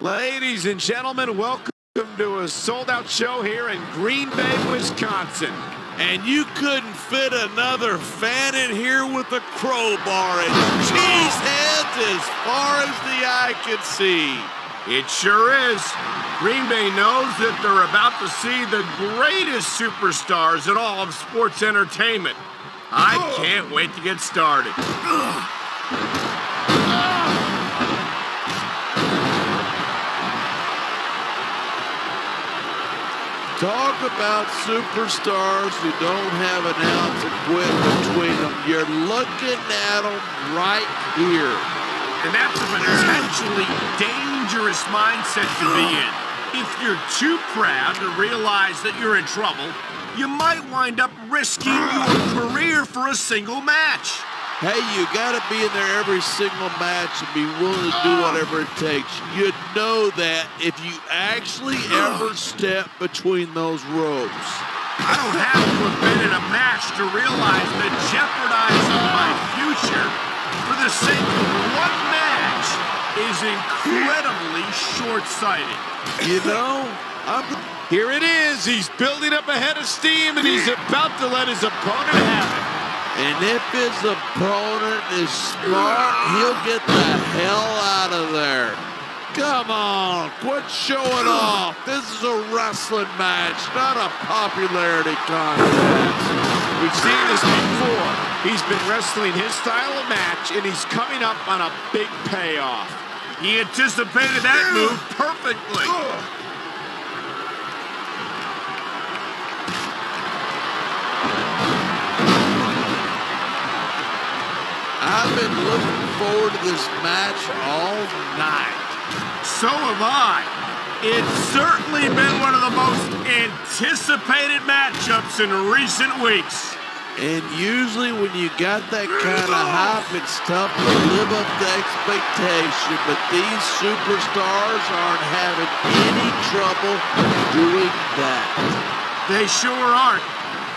Ladies and gentlemen, welcome to a sold-out show here in Green Bay, Wisconsin. And you couldn't fit another fan in here with a crowbar and cheese heads as far as the eye could see. It sure is. Green Bay knows that they're about to see the greatest superstars in all of sports entertainment. I can't wait to get started. Talk about superstars who don't have an ounce of quit between them. You're looking at them right here. And that's a potentially dangerous mindset to be in. If you're too proud to realize that you're in trouble, you might wind up risking your career for a single match. Hey, you gotta be in there every single match and be willing to do whatever it takes. You know that if you actually ever step between those ropes. I don't have to have been in a match to realize that jeopardizing my future for the sake of one match is incredibly short-sighted. You know, here it is. He's building up a head of steam, and he's about to let his opponent have it. And if his opponent is smart, he'll get the hell out of there. Come on, quit showing off. This is a wrestling match, not a popularity contest. We've seen this before. He's been wrestling his style of match, and he's coming up on a big payoff. He anticipated that move perfectly. I've been looking forward to this match all night. So have I. It's certainly been one of the most anticipated matchups in recent weeks. And usually when you got that kind of hype, it's tough to live up to expectation. But these superstars aren't having any trouble doing that. They sure aren't.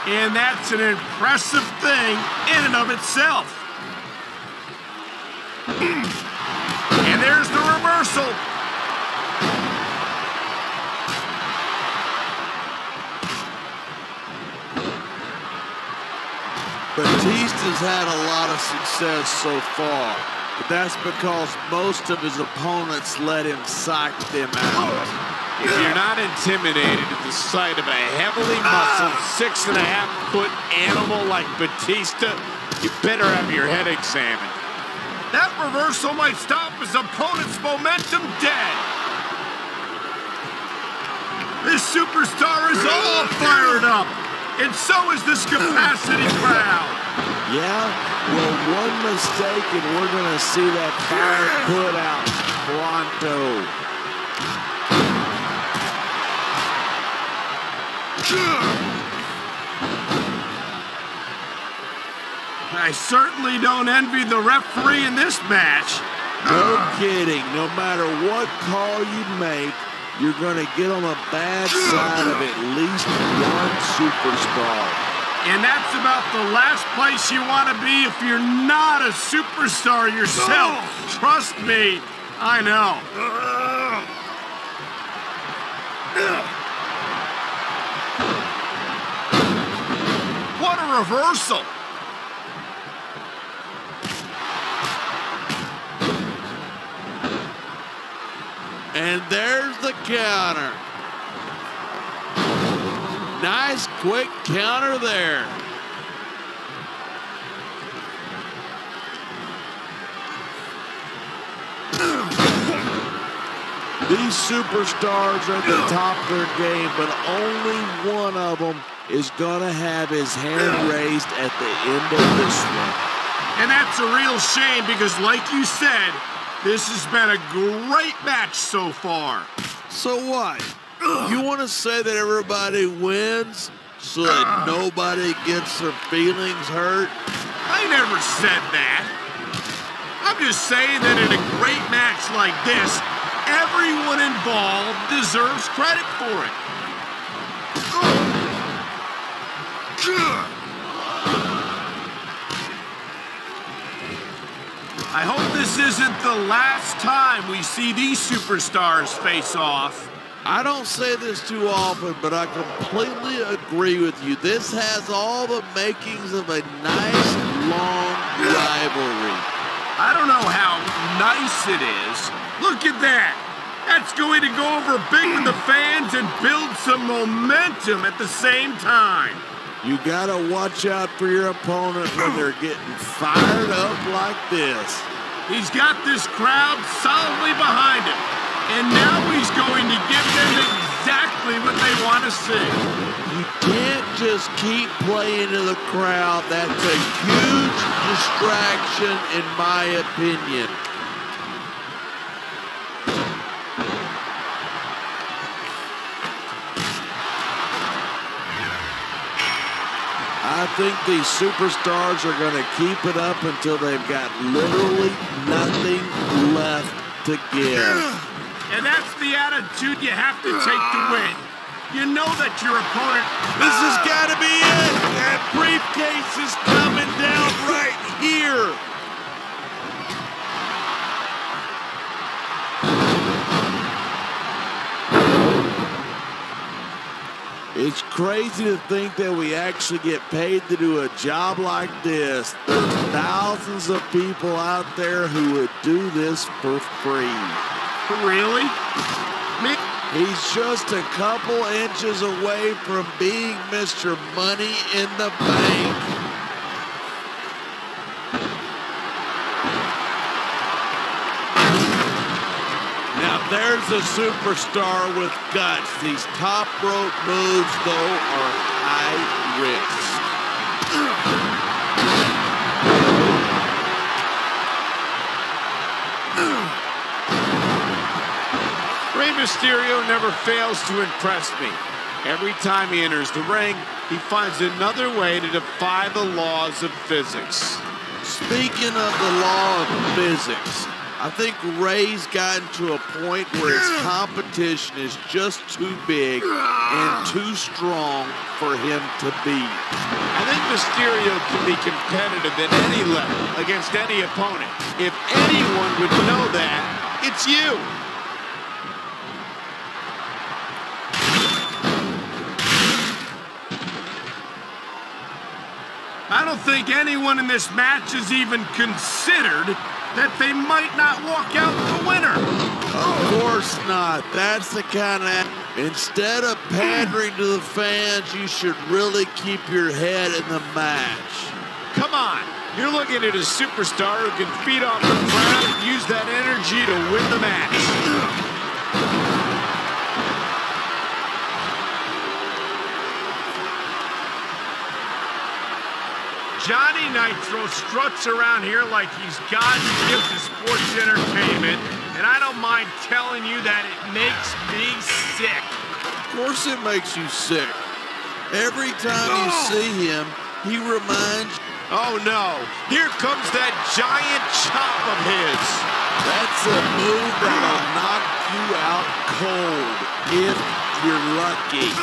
And that's an impressive thing in and of itself. And there's the reversal. Batista's had a lot of success so far, but that's because most of his opponents let him psych them out. If you're not intimidated at the sight of a heavily muscled 6.5-foot animal like Batista, you better have your head examined. That reversal might stop his opponent's momentum dead. This superstar is all fired up, and so is this capacity crowd. Yeah, well, one mistake and we're going to see that fire put out pronto. I certainly don't envy the referee in this match. No kidding. No matter what call you make, you're going to get on the bad side of at least one superstar. And that's about the last place you want to be if you're not a superstar yourself. Trust me, I know. What a reversal. And there's the counter. Nice quick counter there. These superstars are at the top of their game, but only one of them is going to have his hand raised at the end of this one. And that's a real shame because, like you said, this has been a great match so far. So what? You want to say that everybody wins so that nobody gets their feelings hurt? I never said that. I'm just saying that in a great match like this, everyone involved deserves credit for it. I hope this isn't the last time we see these superstars face off. I don't say this too often, but I completely agree with you. This has all the makings of a nice, long rivalry. I don't know how nice it is. Look at that. That's going to go over big with the fans and build some momentum at the same time. You gotta watch out for your opponent when they're getting fired up like this. He's got this crowd solidly behind him. And now he's going to give them exactly what they want to see. You can't just keep playing to the crowd. That's a huge distraction, in my opinion. I think these superstars are going to keep it up until they've got literally nothing left to give. And that's the attitude you have to take to win. You know that your opponent... This has got to be it. That briefcase is coming down right here. It's crazy to think that we actually get paid to do a job like this. There's thousands of people out there who would do this for free. Really? He's just a couple inches away from being Mr. Money in the Bank. Now there's a superstar with guts. These top rope moves, though, are high risk. Mysterio never fails to impress me. Every time he enters the ring, he finds another way to defy the laws of physics. Speaking of the law of physics, I think Ray's gotten to a point where his competition is just too big and too strong for him to beat. I think Mysterio can be competitive at any level against any opponent. If anyone would know that, it's you. I don't think anyone in this match has even considered that they might not walk out the winner. Of course not. That's the kind of... Instead of pandering to the fans, you should really keep your head in the match. Come on. You're looking at a superstar who can feed off the crowd and use that energy to win the match. Johnny Nitro struts around here like he's God's gift to sports entertainment, and I don't mind telling you that it makes me sick. Of course it makes you sick. Every time you see him, he reminds you. Oh no, here comes that giant chop of his. That's a move that'll knock you out cold if you're lucky.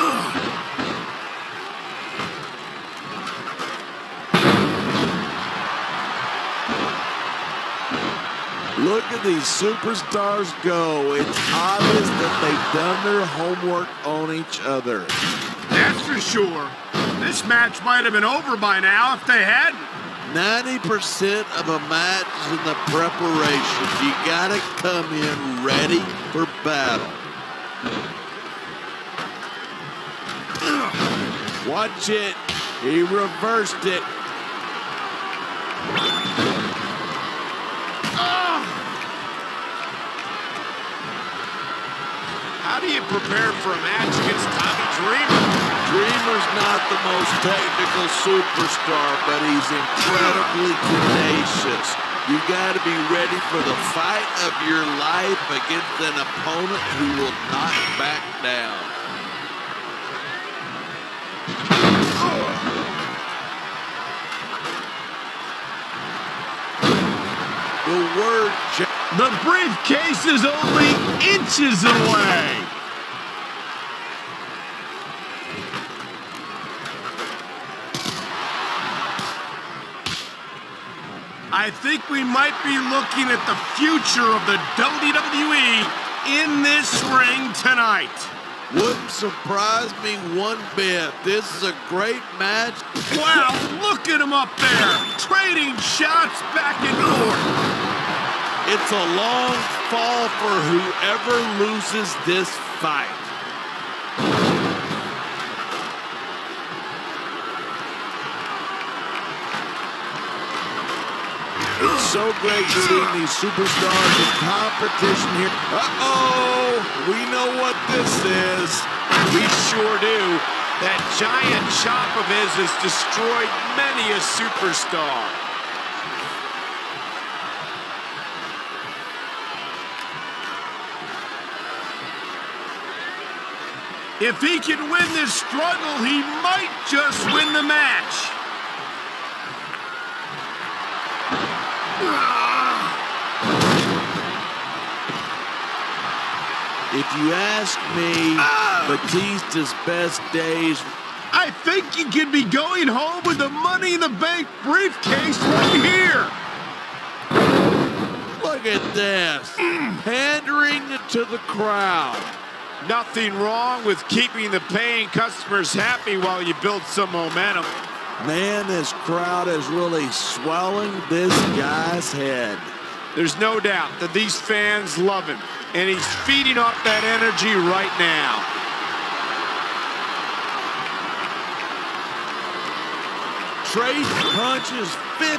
Look at these superstars go. It's obvious that they've done their homework on each other. That's for sure. This match might have been over by now if they hadn't. 90% of a match is in the preparation. You gotta come in ready for battle. Watch it. He reversed it. How do you prepare for a match against Tommy Dreamer? Dreamer's not the most technical superstar, but he's incredibly tenacious. You got to be ready for the fight of your life against an opponent who will not back down. The briefcase is only inches away. I I think we might be looking at the future of the WWE in this ring tonight. Wouldn't surprise me one bit. This is a great match. Wow, look at him up there, trading shots back and forth. It's a long fall for whoever loses this fight. It's so great seeing these superstars in competition here. Uh-oh, we know what this is. We sure do. That giant chop of his has destroyed many a superstar. If he can win this struggle, he might just win the match. If you ask me, Batista's best days... I think he could be going home with the Money in the Bank briefcase right here. Look at this. Pandering to the crowd. Nothing wrong with keeping the paying customers happy while you build some momentum. Man, this crowd is really swelling this guy's head. There's no doubt that these fans love him, and he's feeding off that energy right now. Trade punches 15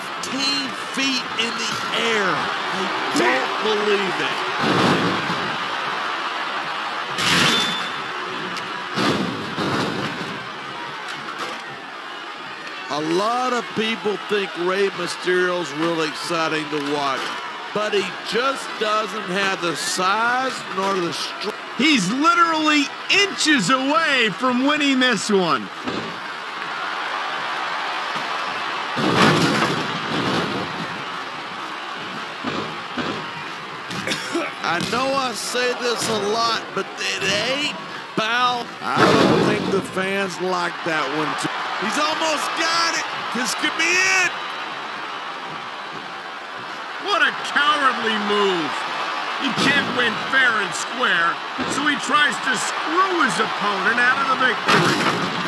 feet in the air. I don't believe it. A lot of people think Rey Mysterio's really exciting to watch, but he just doesn't have the size nor the strength. He's literally inches away from winning this one. I know I say this a lot, but it ain't foul. I don't think the fans like that one too. He's almost got it. This could be it. What a cowardly move. He can't win fair and square, so he tries to screw his opponent out of the victory.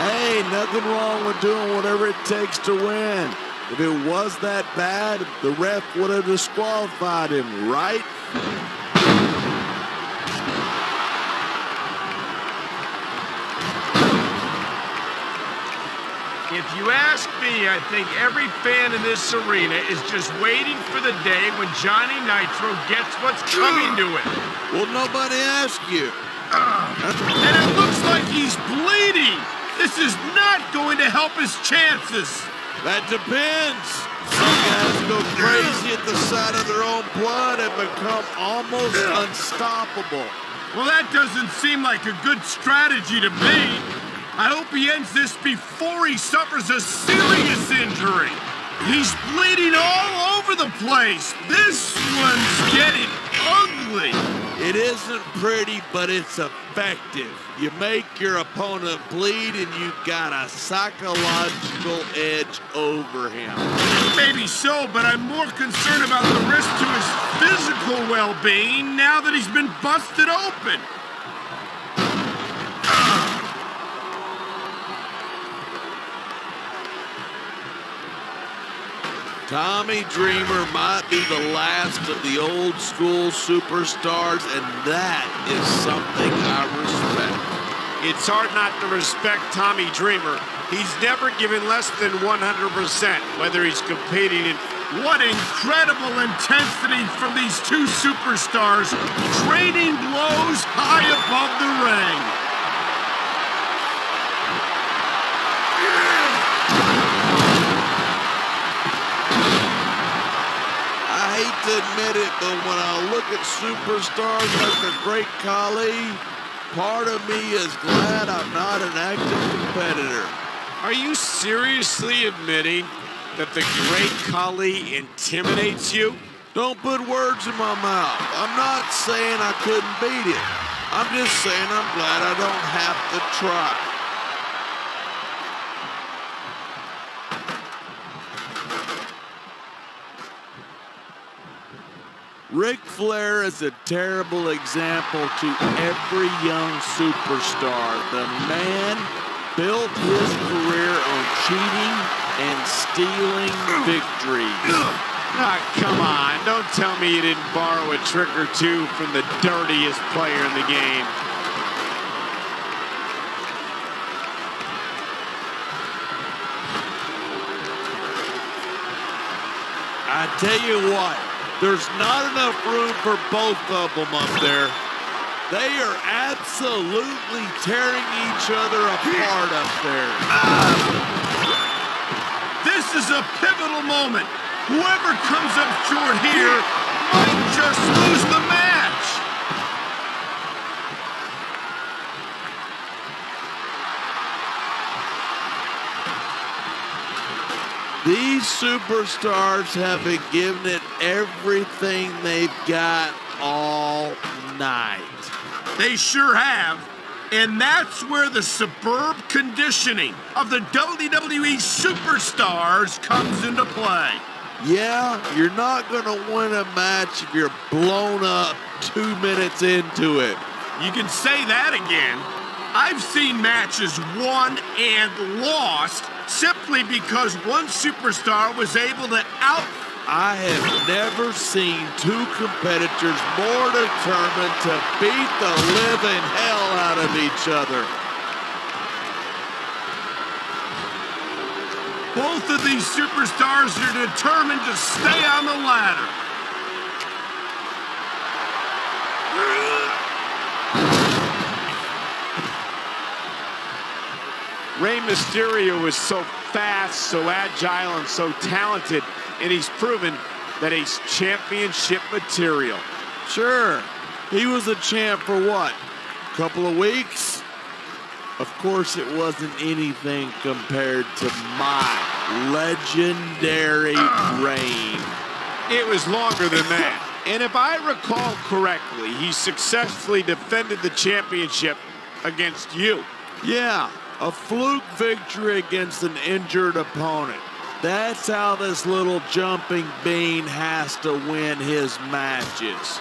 Hey, nothing wrong with doing whatever it takes to win. If it was that bad, the ref would have disqualified him, right? If you ask me, I think every fan in this arena is just waiting for the day when Johnny Nitro gets what's coming to him. Well, nobody asked you. And it looks like he's bleeding. This is not going to help his chances. That depends. Some guys go crazy at the sight of their own blood and become almost unstoppable. Well, that doesn't seem like a good strategy to me. I hope he ends this before he suffers a serious injury. He's bleeding all over the place. This one's getting ugly. It isn't pretty, but it's effective. You make your opponent bleed and you got a psychological edge over him. Maybe so, but I'm more concerned about the risk to his physical well-being now that he's been busted open. Tommy Dreamer might be the last of the old school superstars, and that is something I respect. It's hard not to respect Tommy Dreamer. He's never given less than 100%, whether he's competing in. What incredible intensity from these two superstars, trading blows high above the ring. I hate to admit it, but when I look at superstars like the great Khali, part of me is glad I'm not an active competitor. Are you seriously admitting that the great Khali intimidates you? Don't put words in my mouth. I'm not saying I couldn't beat him. I'm just saying I'm glad I don't have to try. Ric Flair is a terrible example to every young superstar. The man built his career on cheating and stealing victories. Ah, come on. Don't tell me you didn't borrow a trick or two from the dirtiest player in the game. I tell you what, there's not enough room for both of them up there. They are absolutely tearing each other apart up there. This is a pivotal moment. Whoever comes up short here might just lose the match. These superstars have been giving it everything they've got all night. They sure have. And that's where the superb conditioning of the WWE superstars comes into play. Yeah, you're not going to win a match if you're blown up 2 minutes into it. You can say that again. I've seen matches won and lost simply because one superstar was able to I have never seen two competitors more determined to beat the living hell out of each other. Both of these superstars are determined to stay on the ladder. Rey Mysterio is so fast, so agile, and so talented, and he's proven that he's championship material. Sure, he was a champ for what? A couple of weeks? Of course, it wasn't anything compared to my legendary reign. It was longer than that. And if I recall correctly, he successfully defended the championship against you. Yeah, a fluke victory against an injured opponent. That's how this little jumping bean has to win his matches.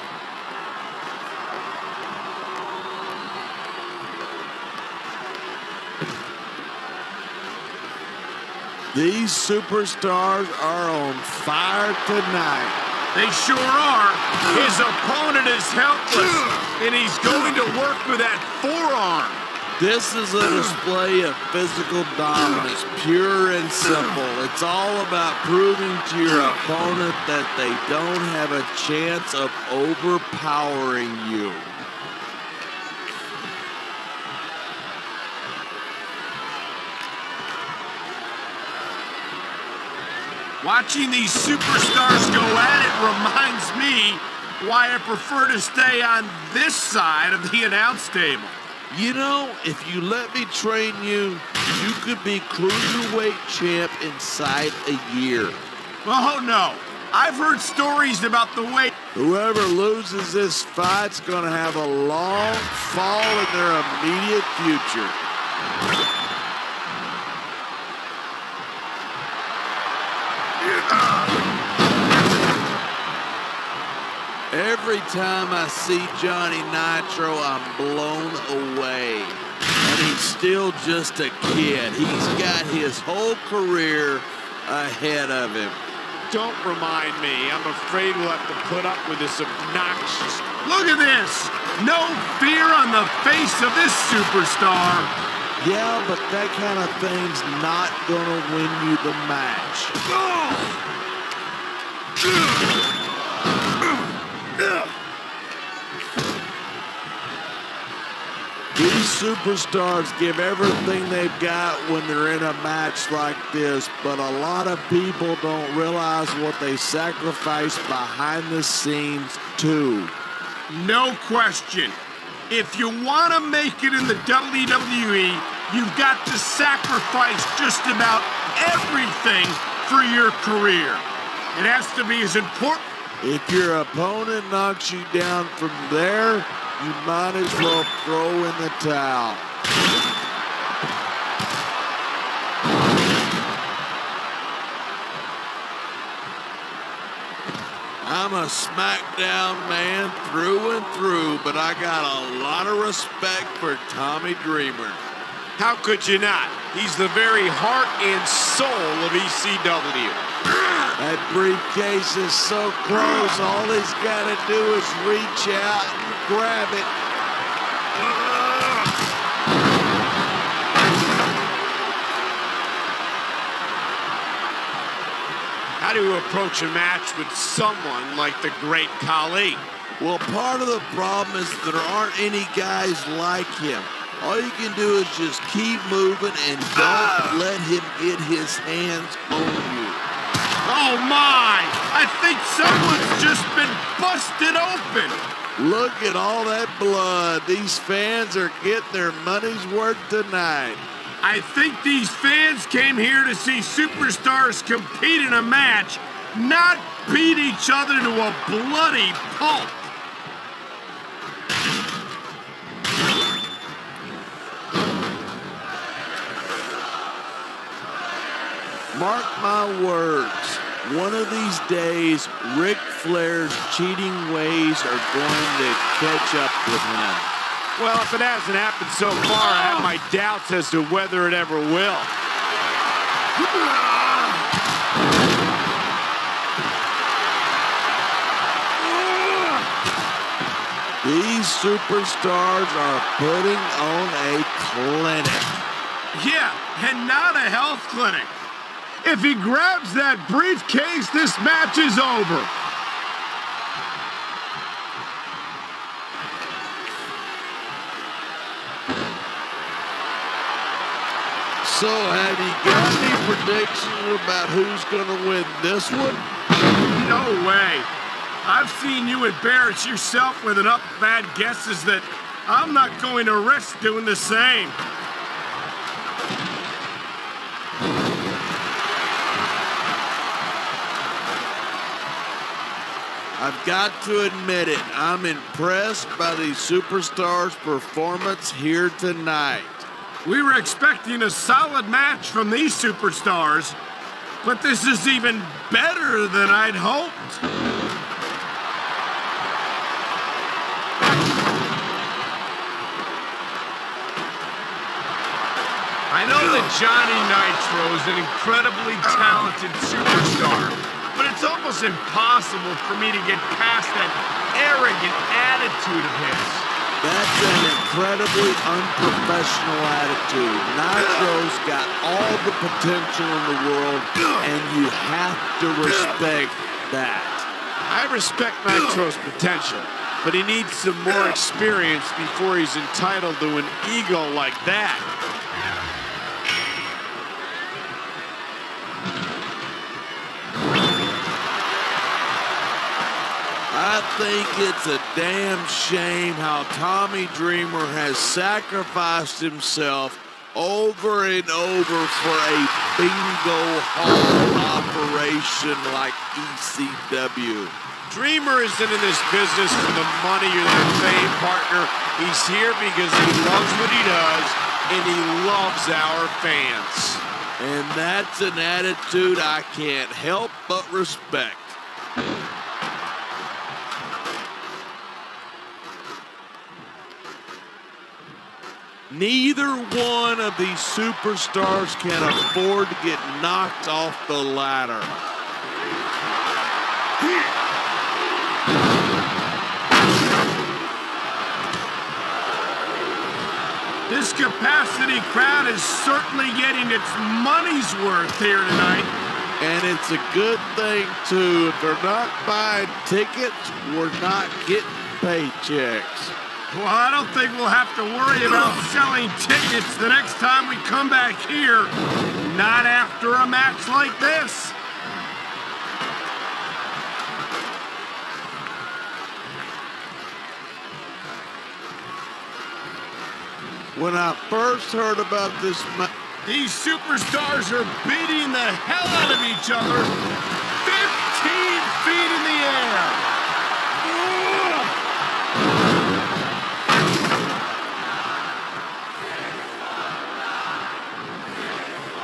These superstars are on fire tonight. They sure are. His opponent is helpless, and he's going to work with that forearm. This is a display of physical dominance, pure and simple. It's all about proving to your opponent that they don't have a chance of overpowering you. Watching these superstars go at it reminds me why I prefer to stay on this side of the announce table. You know, if you let me train you, you could be cruiserweight champ inside a year. Oh, no. I've heard stories about the way Whoever loses this fight's gonna have a long fall in their immediate future. Every time I see Johnny Nitro, I'm blown away. And he's still just a kid. He's got his whole career ahead of him. Don't remind me. I'm afraid we'll have to put up with this obnoxious... Look at this! No fear on the face of this superstar. Yeah, but that kind of thing's not gonna win you the match. These superstars give everything they've got when they're in a match like this, but a lot of people don't realize what they sacrifice behind the scenes too. No question. If you want to make it in the WWE, you've got to sacrifice just about everything for your career. It has to be as important. If your opponent knocks you down from there, you might as well throw in the towel. I'm a SmackDown man through and through, but I got a lot of respect for Tommy Dreamer. How could you not? He's the very heart and soul of ECW. That briefcase is so close, all he's got to do is reach out and grab it. How do you approach a match with someone like the great Khali? Well, part of the problem is there aren't any guys like him. All you can do is just keep moving and don't let him get his hands on you. Oh my! I think someone's just been busted open! Look at all that blood. These fans are getting their money's worth tonight. I think these fans came here to see superstars compete in a match, not beat each other to a bloody pulp. Mark my words, one of these days, Ric Flair's cheating ways are going to catch up with him. Well, if it hasn't happened so far, I have my doubts as to whether it ever will. These superstars are putting on a clinic. Yeah, and not a health clinic. If he grabs that briefcase, this match is over. So, have you got any predictions about who's going to win this one? No way. I've seen you embarrass yourself with enough bad guesses that I'm not going to risk doing the same. I've got to admit it, I'm impressed by these superstars' performance here tonight. We were expecting a solid match from these superstars, but this is even better than I'd hoped. I know that Johnny Nitro is an incredibly talented superstar, but it's almost impossible for me to get past that arrogant attitude of his. That's an incredibly unprofessional attitude. Nitro's got all the potential in the world, and you have to respect that. I respect Nitro's potential, but he needs some more experience before he's entitled to an ego like that. I think it's a damn shame how Tommy Dreamer has sacrificed himself over and over for a bingo hall operation like ECW. Dreamer isn't in this business for the money or the fame, partner. He's here because he loves what he does, and he loves our fans. And that's an attitude I can't help but respect. Neither one of these superstars can afford to get knocked off the ladder. This capacity crowd is certainly getting its money's worth here tonight. And it's a good thing, too. If they're not buying tickets, we're not getting paychecks. Well, I don't think we'll have to worry about selling tickets the next time we come back here. Not after a match like this. When I first heard about this these superstars are beating the hell out of each other 15 feet in the air.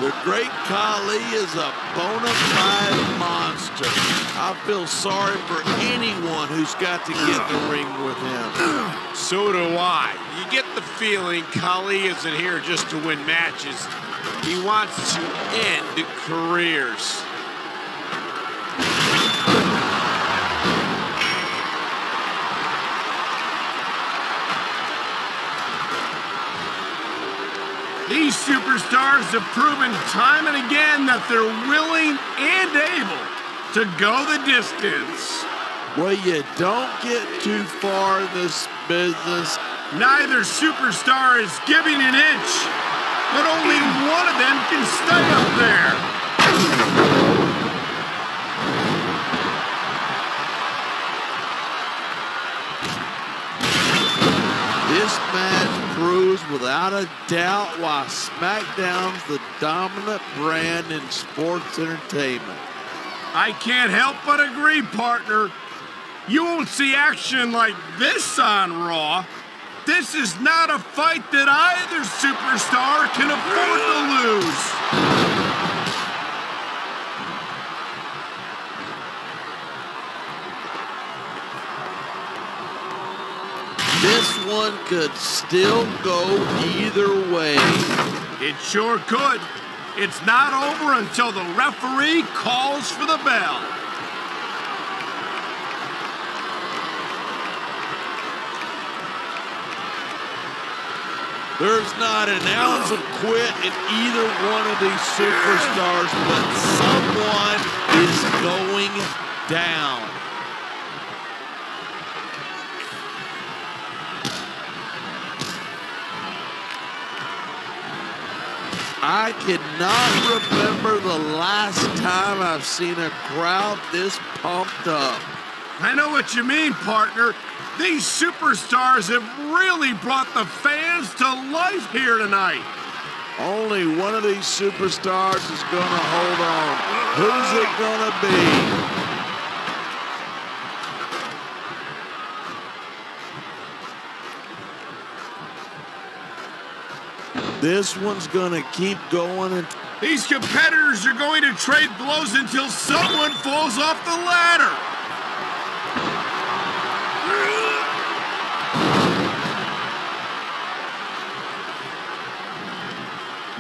They're great Khali is a bona fide monster. I feel sorry for anyone who's got to get in the ring with him. So do I. You get the feeling Khali isn't here just to win matches. He wants to end careers. These superstars have proven time and again that they're willing and able to go the distance. Well, you don't get too far in this business. Neither superstar is giving an inch, but only one of them can stay up there. This match proves without a doubt why SmackDown's the dominant brand in sports entertainment. I can't help but agree, partner. You won't see action like this on Raw. This is not a fight that either superstar can afford to lose. This one could still go either way. It sure could. It's not over until the referee calls for the bell. There's not an ounce of quit in either one of these superstars, but someone is going down. I cannot remember the last time I've seen a crowd this pumped up. I know what you mean, partner. These superstars have really brought the fans to life here tonight. Only one of these superstars is going to hold on. Who's it going to be? This one's going to keep going. And these competitors are going to trade blows until someone falls off the ladder.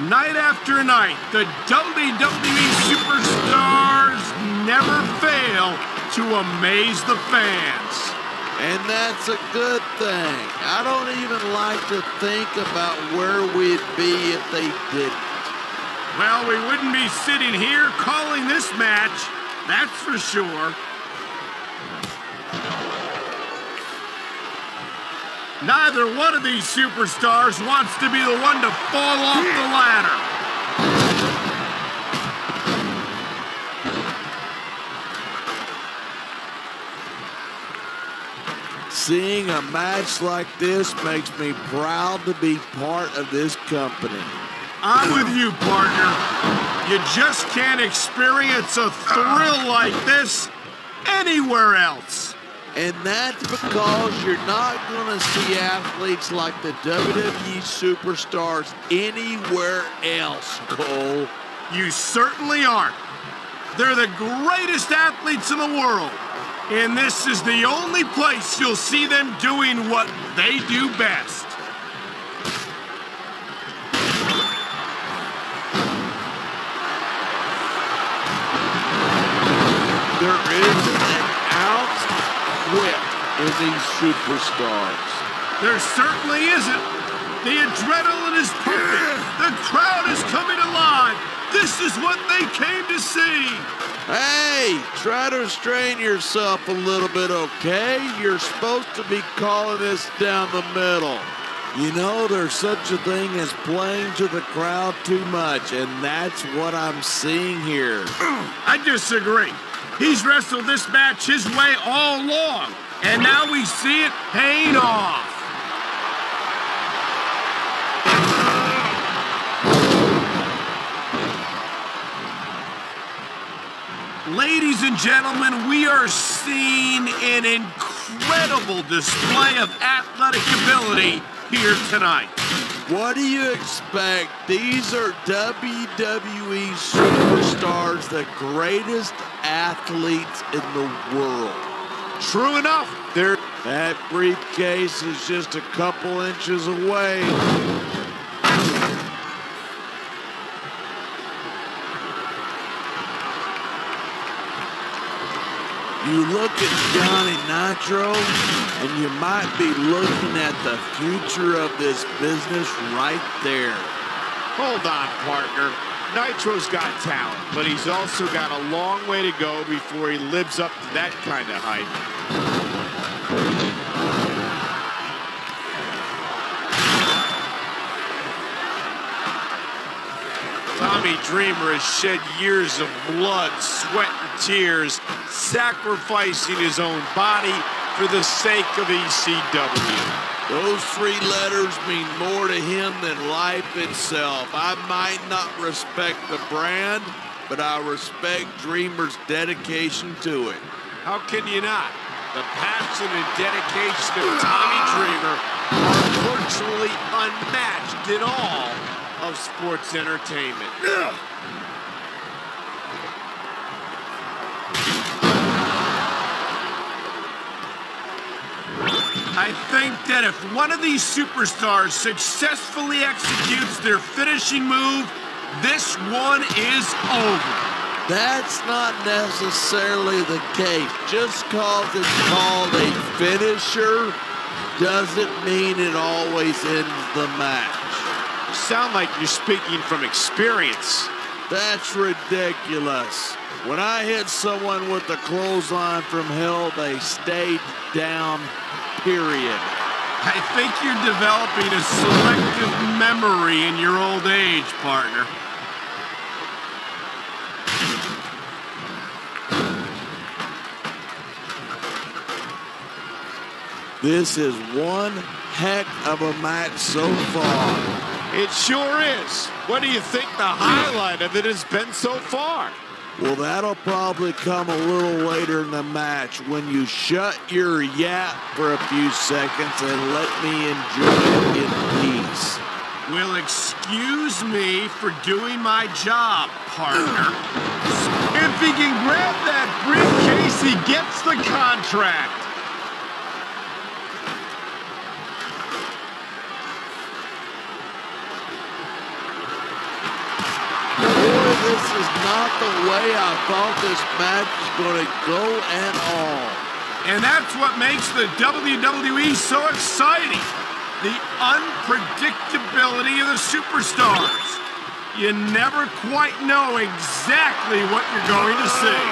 Night after night, the WWE superstars never fail to amaze the fans. And that's a good thing. I don't even like to think about where we'd be if they didn't. Well, we wouldn't be sitting here calling this match, that's for sure. Neither one of these superstars wants to be the one to fall off the ladder. Seeing a match like this makes me proud to be part of this company. I'm with you, partner. You just can't experience a thrill like this anywhere else. And that's because you're not going to see athletes like the WWE superstars anywhere else, Cole. You certainly aren't. They're the greatest athletes in the world. And this is the only place you'll see them doing what they do best. There isn't an ounce of quit in these superstars. There certainly isn't. The adrenaline is pumping. The crowd is coming alive. This is what they came to see. Hey, try to restrain yourself a little bit, okay? You're supposed to be calling this down the middle. You know, there's such a thing as playing to the crowd too much, and that's what I'm seeing here. I disagree. He's wrestled this match his way all along, and now we see it paying off. Ladies and gentlemen, we are seeing an incredible display of athletic ability here tonight. What do you expect? These are WWE superstars, the greatest athletes in the world. True enough. That briefcase is just a couple inches away. You look at Johnny Nitro, and you might be looking at the future of this business right there. Hold on, partner. Nitro's got talent, but he's also got a long way to go before he lives up to that kind of hype. Tommy Dreamer has shed years of blood, sweat, and tears, sacrificing his own body for the sake of ECW. Those three letters mean more to him than life itself. I might not respect the brand, but I respect Dreamer's dedication to it. How can you not? The passion and dedication of Tommy Dreamer are virtually unmatched in all of sports entertainment. I think that if one of these superstars successfully executes their finishing move, this one is over. That's not necessarily the case. Just because it's called a finisher doesn't mean it always ends the match. You sound like you're speaking from experience. That's ridiculous. When I hit someone with the clothesline from hell, they stayed down, period. I think you're developing a selective memory in your old age, partner. This is one heck of a match so far. It sure is. What do you think the highlight of it has been so far? Well, that'll probably come a little later in the match when you shut your yap for a few seconds and let me enjoy it in peace. Will excuse me for doing my job, partner. If he can grab that briefcase, he gets the contract. This is not the way I thought this match was going to go at all. And that's what makes the WWE so exciting. The unpredictability of the superstars. You never quite know exactly what you're going to see.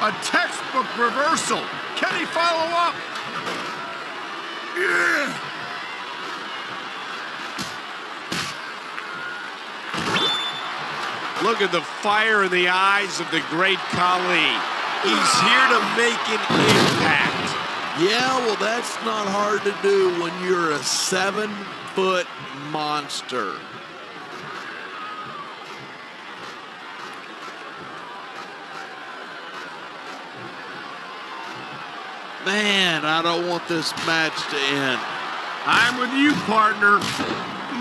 A textbook reversal. Can he follow up? Yeah. Look at the fire in the eyes of the great Khali. He's here to make an impact. Yeah, well, that's not hard to do when you're a 7-foot monster. Man, I don't want this match to end. I'm with you, partner.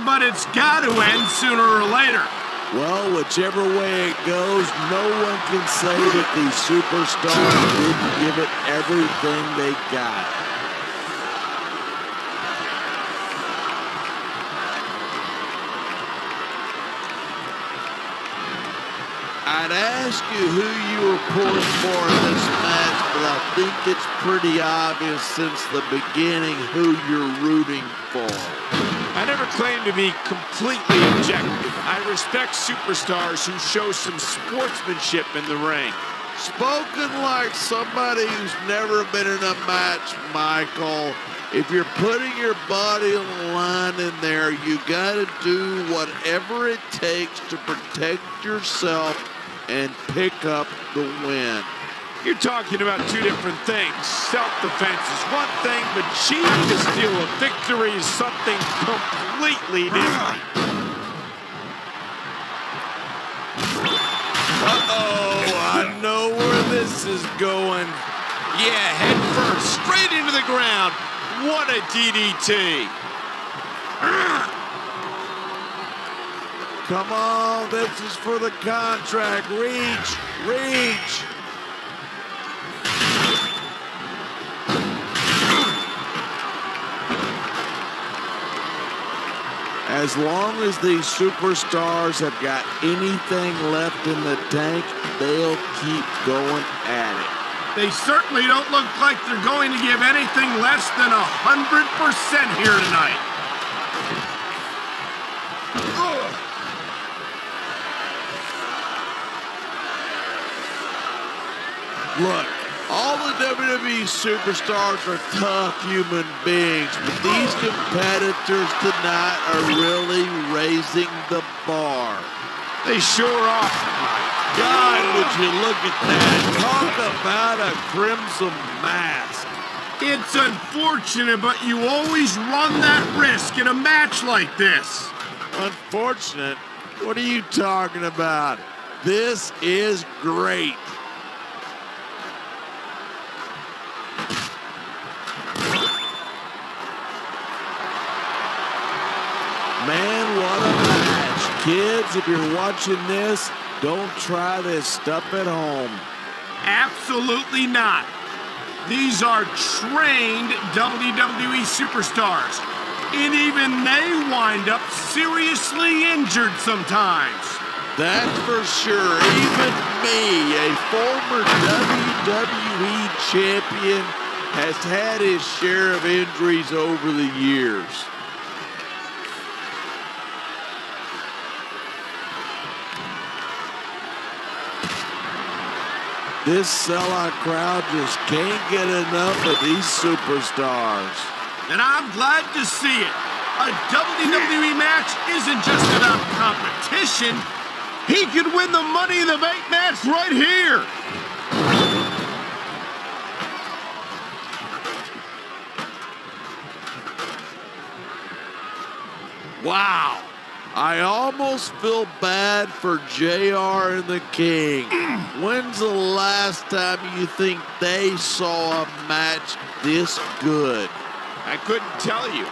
But it's got to end sooner or later. Well, whichever way it goes, no one can say that these superstars didn't give it everything they got. I'd ask you who you were pulling for in this match, but I think it's pretty obvious since the beginning who you're rooting for. I never claim to be completely objective. I respect superstars who show some sportsmanship in the ring. Spoken like somebody who's never been in a match, Michael. If you're putting your body on the line in there, you gotta do whatever it takes to protect yourself and pick up the win. You're talking about two different things. Self-defense is one thing, but cheating to steal a victory is something completely different. Uh-oh, I know where this is going. Yeah, head first, straight into the ground. What a DDT. Come on, this is for the contract. Reach, reach. As long as these superstars have got anything left in the tank, they'll keep going at it. They certainly don't look like they're going to give anything less than 100% here tonight. Look, all the WWE superstars are tough human beings, but these competitors tonight are really raising the bar. They sure are. God, would you look at that. Talk about a crimson mask. It's unfortunate, but you always run that risk in a match like this. Unfortunate? What are you talking about? This is great. Man, what a match. Kids, if you're watching this, don't try this stuff at home. Absolutely not. These are trained WWE superstars, and even they wind up seriously injured sometimes. That's for sure. Even me, a former WWE champion, has had his share of injuries over the years. This sellout crowd just can't get enough of these superstars. And I'm glad to see it. A WWE match isn't just about competition. He could win the Money in the Bank match right here. Wow. I almost feel bad for JR and the King. When's the last time you think they saw a match this good? I couldn't tell you.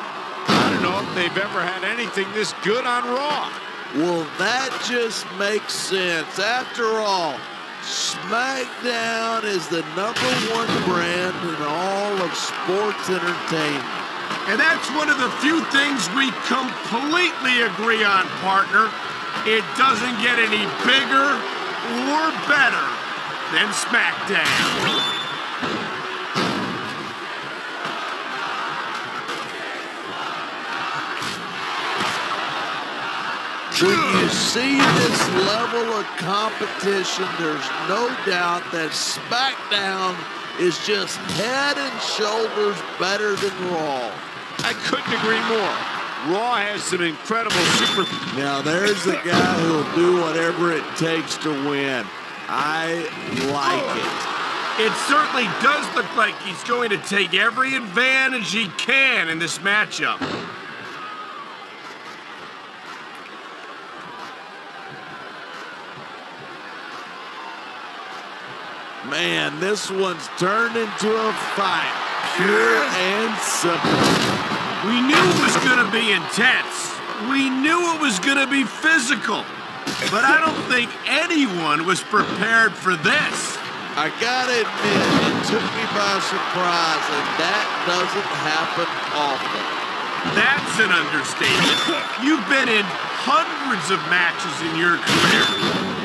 I don't know if they've ever had anything this good on Raw. Well, that just makes sense. After all, SmackDown is the #1 brand in all of sports entertainment. And that's one of the few things we completely agree on, partner. It doesn't get any bigger or better than SmackDown. When you see this level of competition, there's no doubt that SmackDown is just head and shoulders better than Raw. I couldn't agree more. Raw has some incredible super... Now there's a guy who'll do whatever it takes to win. I like it. It certainly does look like he's going to take every advantage he can in this matchup. Man, this one's turned into a fight. Pure and simple. We knew it was going to be intense. We knew it was going to be physical. But I don't think anyone was prepared for this. I gotta admit, it took me by surprise, and that doesn't happen often. That's an understatement. You've been in hundreds of matches in your career.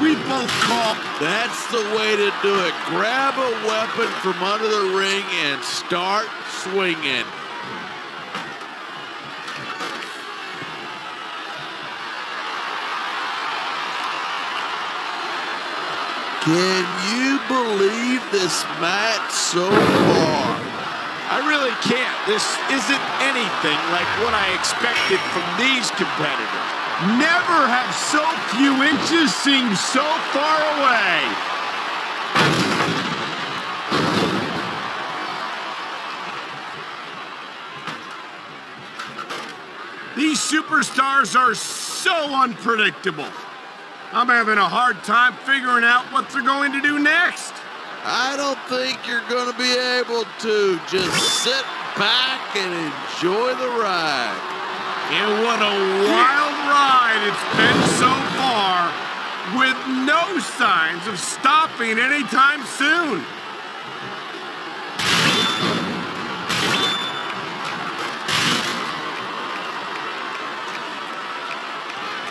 We both call... That's the way to do it. Grab a weapon from under the ring and start swinging. Can you believe this match so far? I really can't. This isn't anything like what I expected from these competitors. Never have so few inches seemed so far away. These superstars are so unpredictable. I'm having a hard time figuring out what they're going to do next. I don't think you're going to be able to. Just sit back and enjoy the ride. And what a wild ride it's been so far, with no signs of stopping anytime soon.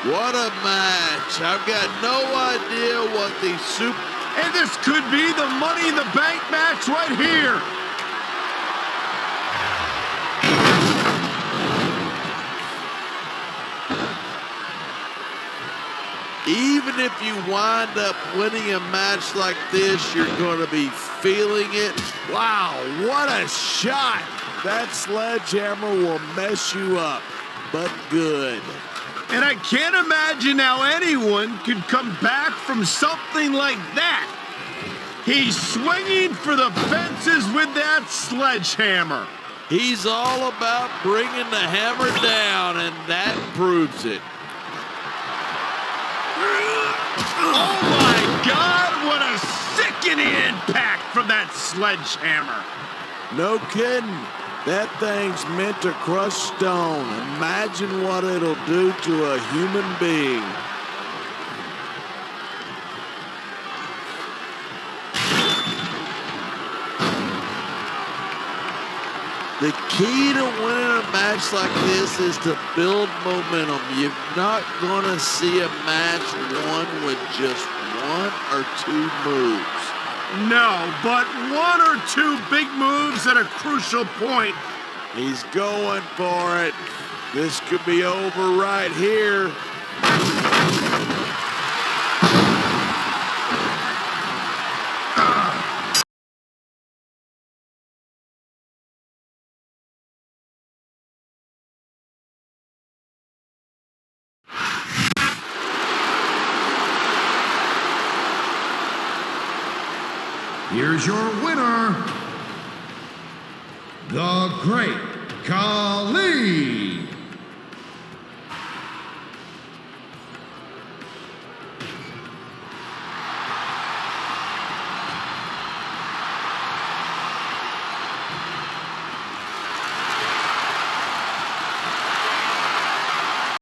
What a match. I've got no idea what these super... And this could be the Money in the Bank match right here. Even if you wind up winning a match like this, you're going to be feeling it. Wow, what a shot. That sledgehammer will mess you up, but good. And I can't imagine how anyone could come back from something like that. He's swinging for the fences with that sledgehammer. He's all about bringing the hammer down, and that proves it. Oh my God, what a sickening impact from that sledgehammer. No kidding. That thing's meant to crush stone. Imagine what it'll do to a human being. The key to winning a match like this is to build momentum. You're not going to see a match won with just one or two moves. No, but one or two big moves at a crucial point. He's going for it. This could be over right here. Here's your winner, the Great Khali.